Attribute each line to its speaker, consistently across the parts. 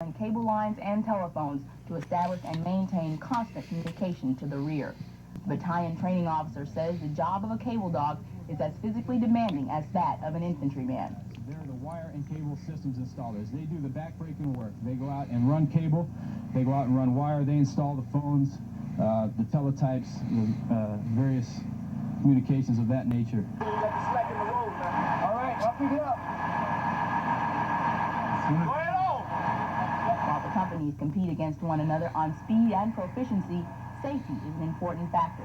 Speaker 1: on cable lines and telephones to establish and maintain constant communication to the rear. The battalion training officer says the job of a cable dog is as physically demanding as that of an infantryman.
Speaker 2: They're the wire and cable systems installers. They do the backbreaking work. They go out and run cable. They go out and run wire. They install the phones, the teletypes, the various communications of that nature.
Speaker 3: You got the slack in the road, man. All right, I'll pick it up. Go ahead on.
Speaker 1: While the companies compete against one another on speed and proficiency, safety is an important factor.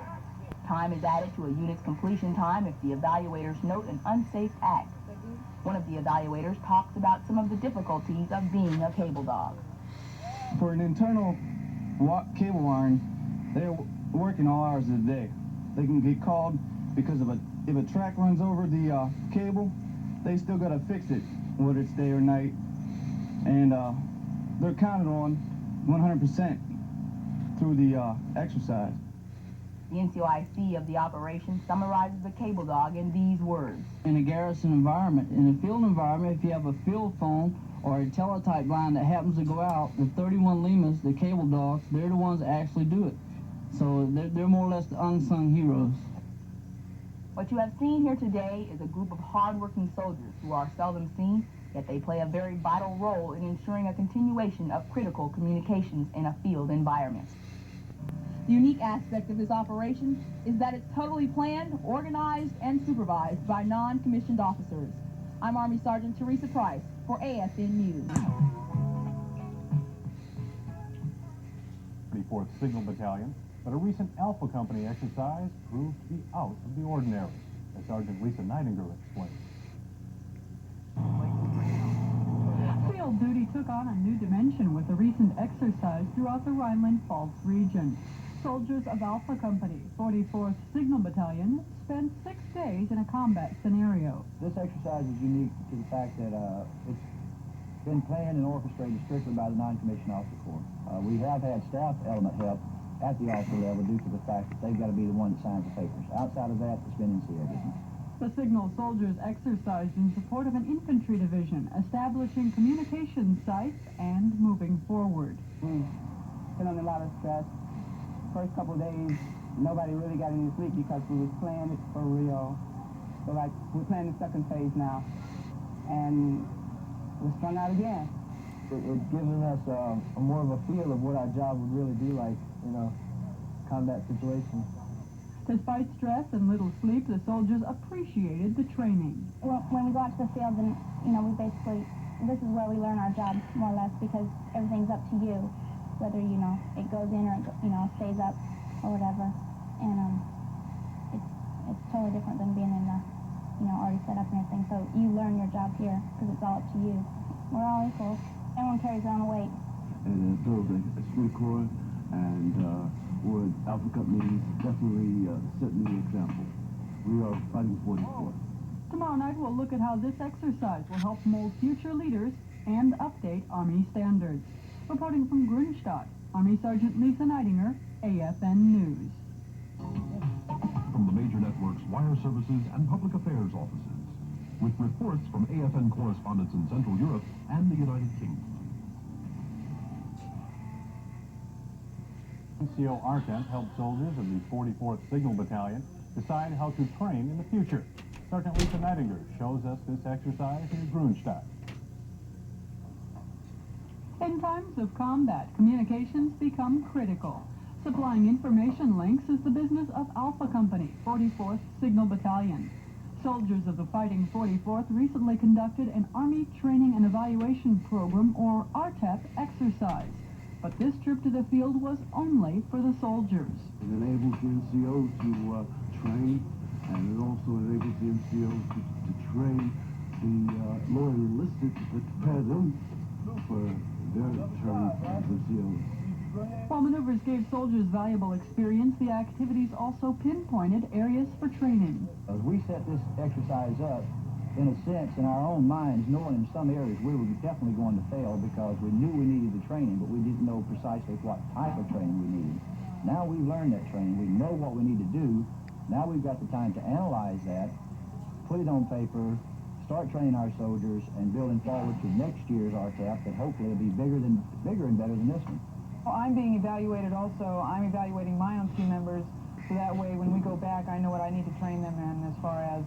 Speaker 1: Time is added to a unit's completion time if the evaluators note an unsafe act. One of the evaluators talks about some of the difficulties of being a cable dog.
Speaker 2: For an internal cable wiring, they're working all hours of the day. They can get called because if a track runs over the cable, they still got to fix it, whether it's day or night. And they're counted on 100% through the exercise.
Speaker 1: The NCOIC of the operation summarizes the cable dog in these words.
Speaker 4: In a garrison environment, in a field environment, if you have a field phone or a teletype line that happens to go out, the 31 Limas, the cable dogs, they're the ones that actually do it. So they're more or less the unsung heroes.
Speaker 1: What you have seen here today is a group of hard-working soldiers who are seldom seen, yet they play a very vital role in ensuring a continuation of critical communications in a field environment.
Speaker 5: The unique aspect of this operation is that it's totally planned, organized, and supervised by non-commissioned officers. I'm Army Sergeant Teresa Price for AFN News.
Speaker 6: 34th Signal Battalion, but a recent Alpha Company exercise proved to be out of the ordinary, as Sergeant Lisa Neidinger explained.
Speaker 7: Field duty took on a new dimension with a recent exercise throughout the Rhineland-Pfalz region. Soldiers of Alpha Company, 44th Signal Battalion, spent 6 days in a combat scenario.
Speaker 8: This exercise is unique to the fact that it's been planned and orchestrated strictly by the non-commissioned officer corps. We have had staff element help at the officer level due to the fact that they've got to be the one that signs the papers. Outside of that, it's been NCO business.
Speaker 7: The Signal soldiers exercised in support of an infantry division, establishing communication sites and moving forward.
Speaker 9: We've been under a lot of stress. First couple of days, nobody really got any sleep because we was playing it for real. So like, we're playing the second phase now, and we're strung out again.
Speaker 8: It's given us a more of a feel of what our job would really be like, combat situations.
Speaker 7: Despite stress and little sleep, the soldiers appreciated the training.
Speaker 10: When we go out to the field, then, we basically, this is where we learn our job, more or less, because everything's up to you, whether, it goes in or, stays up or whatever. And it's totally different than being in the, already set up and everything. So you learn your job here because it's all up to you. We're all equal. Everyone carries their own weight.
Speaker 11: And those are street corps and what Alpha Company definitely setting the example. We are fighting 44.
Speaker 7: Tomorrow night we'll look at how this exercise will help mold future leaders and update Army standards. Reporting from Grunstadt, Army Sergeant Lisa Neidinger, AFN News.
Speaker 12: From the major networks, wire services, and public affairs offices, with reports from AFN correspondents in Central Europe and the United Kingdom.
Speaker 6: NCO Artent helped soldiers of the 44th Signal Battalion decide how to train in the future. Sergeant Lisa Neidinger shows us this exercise in Grunstadt.
Speaker 7: In times of combat, communications become critical. Supplying information links is the business of Alpha Company, 44th Signal Battalion. Soldiers of the Fighting 44th recently conducted an Army Training and Evaluation Program, or RTEP, exercise. But this trip to the field was only for the soldiers.
Speaker 11: It enables the NCO to train, and it also enables the NCO to train the loyal enlisted to prepare them for their term as NCOs.
Speaker 7: While maneuvers gave soldiers valuable experience, the activities also pinpointed areas for training.
Speaker 8: As we set this exercise up, in a sense, in our own minds, knowing in some areas we were definitely going to fail because we knew we needed the training, but we didn't know precisely what type of training we needed. Now we've learned that training. We know what we need to do. Now we've got the time to analyze that, put it on paper, start training our soldiers and building forward to next year's RTAP that hopefully will be bigger and better than this one.
Speaker 13: Well, I'm being evaluated also. I'm evaluating my own team members, so that way when we go back, I know what I need to train them in as far as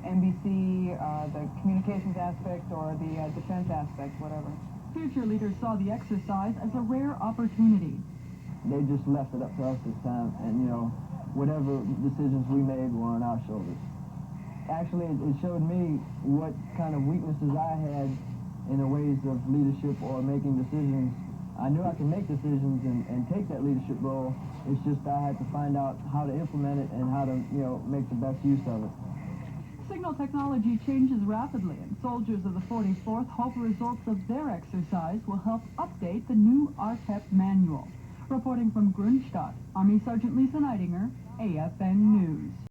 Speaker 13: NBC, the communications aspect, or the defense aspect, whatever.
Speaker 7: Future leaders saw the exercise as a rare opportunity.
Speaker 14: They just left it up to us this time, and, you know, whatever decisions we made were on our shoulders. Actually, it showed me what kind of weaknesses I had in the ways of leadership or making decisions. I knew I could make decisions and take that leadership role. It's just I had to find out how to implement it and how to, you know, make the best use of it.
Speaker 7: Signal technology changes rapidly, and soldiers of the 44th hope results of their exercise will help update the new RTEP manual. Reporting from Grunstadt, Army Sergeant Lisa Neidinger, AFN News.